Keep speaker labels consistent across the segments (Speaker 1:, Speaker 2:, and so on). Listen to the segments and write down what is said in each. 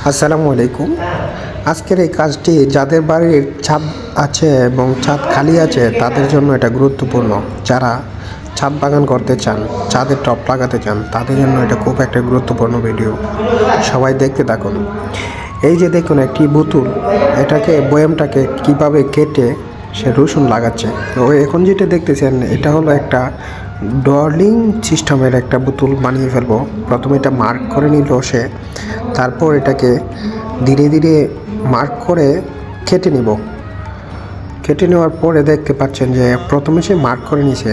Speaker 1: আসসালামু আলাইকুম। আজকের এই কাজটি যাদের বাড়ির ছাদ আছে এবং ছাদ খালি আছে তাদের জন্য এটা গুরুত্বপূর্ণ। যারা ছাদ বাগান করতে চান, ছাদে টব লাগাতে চান, তাদের জন্য এটা খুব একটা গুরুত্বপূর্ণ ভিডিও। সবাই দেখতে থাকুন। এই যে দেখুন একটি বোতল, এটাকে বয়ামটাকে কিভাবে কেটে সে রসুন লাগাচ্ছে। তো এখন যেটা দেখতেছেন এটা হলো একটা ডর্লিং সিস্টেমের একটা বোতল বানিয়ে ফেলবো। প্রথমে এটা মার্ক করে নিল সে, তারপর এটাকে ধীরে ধীরে মার্ক করে কেটে নিব। কেটে নেওয়ার পরে দেখতে পাচ্ছেন যে প্রথমে সে মার্ক করে নিছে,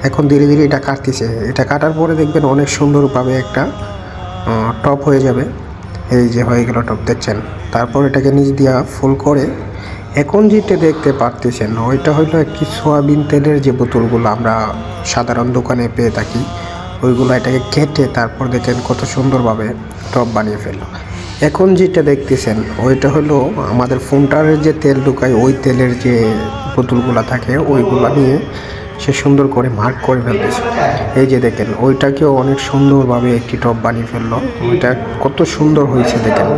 Speaker 1: এখন ধীরে ধীরে এটা কাটতেছে। এটা কাটার পরে দেখবেন অনেক সুন্দরভাবে একটা টপ হয়ে যাবে। এই যে হয়ে গেল টপ, দেখছেন। তারপর এটাকে নিচ দিয়া ফুল করে এখন যেটা দেখতে পারতেছেন ওইটা হলো একটি সয়াবিন তেলের যে বোতলগুলো আমরা সাধারণ দোকানে পেয়ে থাকি, ওইগুলো এটাকে কেটে তারপর দেখেন কত সুন্দরভাবে টপ বানিয়ে ফেললো। এখন যেটা দেখতেছেন ওইটা হলো আমাদের ফোনটারের যে তেল ঢুকায় ওই তেলের যে বোতলগুলো থাকে ওইগুলো নিয়ে সে সুন্দর করে মার্ক করে ফেলতেছে। এই যে দেখেন ওইটাকেও অনেক সুন্দরভাবে একটি টপ বানিয়ে ফেললো। ওইটা কত সুন্দর হয়েছে দেখেন।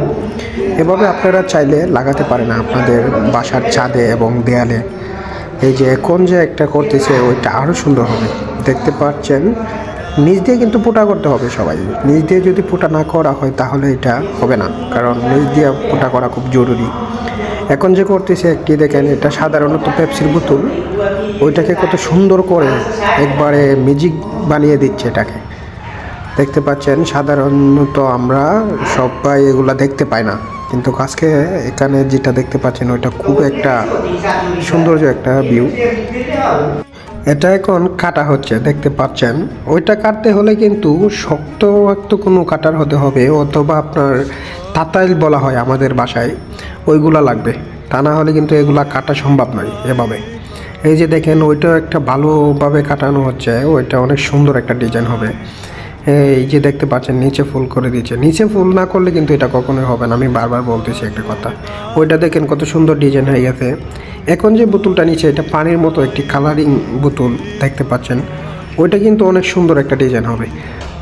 Speaker 1: এভাবে আপনারা চাইলে লাগাতে পারেন আপনাদের বাসার ছাদে এবং দেয়ালে। এই যে এখন যে একটা করতেছে ওইটা আরও সুন্দর হবে, দেখতে পাচ্ছেন। নিচ দিয়ে কিন্তু পোটা করতে হবে সবাই। নিচ দিয়ে যদি পোটা না করা হয় তাহলে এটা হবে না, কারণ নিচ দিয়ে পোটা করা খুব জরুরি। এখন যে করতেছে একটি দেখেন, এটা সাধারণত পেপসির বোতল, ওইটাকে কত সুন্দর করে একবারে ম্যাজিক বানিয়ে দিচ্ছে এটাকে, দেখতে পাচ্ছেন। সাধারণত আমরা সবাই এগুলা দেখতে পাই না, কিন্তু আজকে এখানে যেটা দেখতে পাচ্ছেন ওইটা খুব একটা সৌন্দর্য একটা ভিউ। এটা এখন কাটা হচ্ছে, দেখতে পাচ্ছেন। ওইটা কাটতে হলে কিন্তু শক্ত কোনো কাটার হতে হবে, অথবা আপনার তাতাইল বলা হয় আমাদের বাসায়, ওইগুলা লাগবে। তা না হলে কিন্তু এগুলা কাটা সম্ভব নয় এভাবে। এই যে দেখেন ওইটাও একটা ভালোভাবে কাটানো হচ্ছে, ওইটা অনেক সুন্দর একটা ডিজাইন হবে। এই যে দেখতে পাচ্ছেন নিচে ফুল করে দিচ্ছে। নিচে ফুল না করলে কিন্তু এটা কখনোই হবে না, আমি বারবার বলতেছি একটা কথা। ওইটা দেখেন কত সুন্দর ডিজাইন হয়ে গেছে। এখন যে বোতলটা নিচে এটা পানির মতো একটি কালারিং বোতল, দেখতে পাচ্ছেন। ওইটা কিন্তু অনেক সুন্দর একটা ডিজাইন হবে।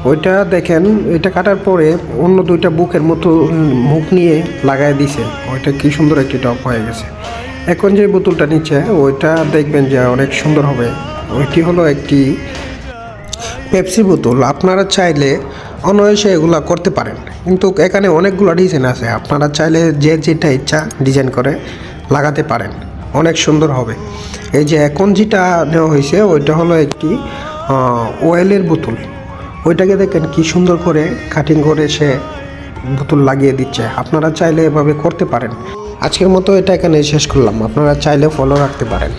Speaker 1: ওইটা দেখেন, এটা কাটার পরে অন্য দুইটা বুকের মতো মুখ নিয়ে লাগাই দিছে, ওইটা কি সুন্দর একটি টপ হয়ে গেছে। এখন যে বোতলটা নিচে ওইটা দেখবেন যে অনেক সুন্দর হবে। ওইটি হলো একটি পেপসি বোতল। আপনারা চাইলে অনায়াসে এগুলো করতে পারেন, কিন্তু এখানে অনেকগুলো ডিজাইন আছে। আপনারা চাইলে যে যেটা ইচ্ছা ডিজাইন করে লাগাতে পারেন, অনেক সুন্দর হবে। এই যে এখন যেটা নেওয়া হয়েছে ওইটা হলো একটি অয়েলের বোতল। ওইটাকে দেখেন কি সুন্দর করে কাটিং করে সে বোতল লাগিয়ে দিচ্ছে। আপনারা চাইলে এভাবে করতে পারেন। আজকের মতো এটা এখানে শেষ করলাম। আপনারা চাইলে ফলো রাখতে পারেন।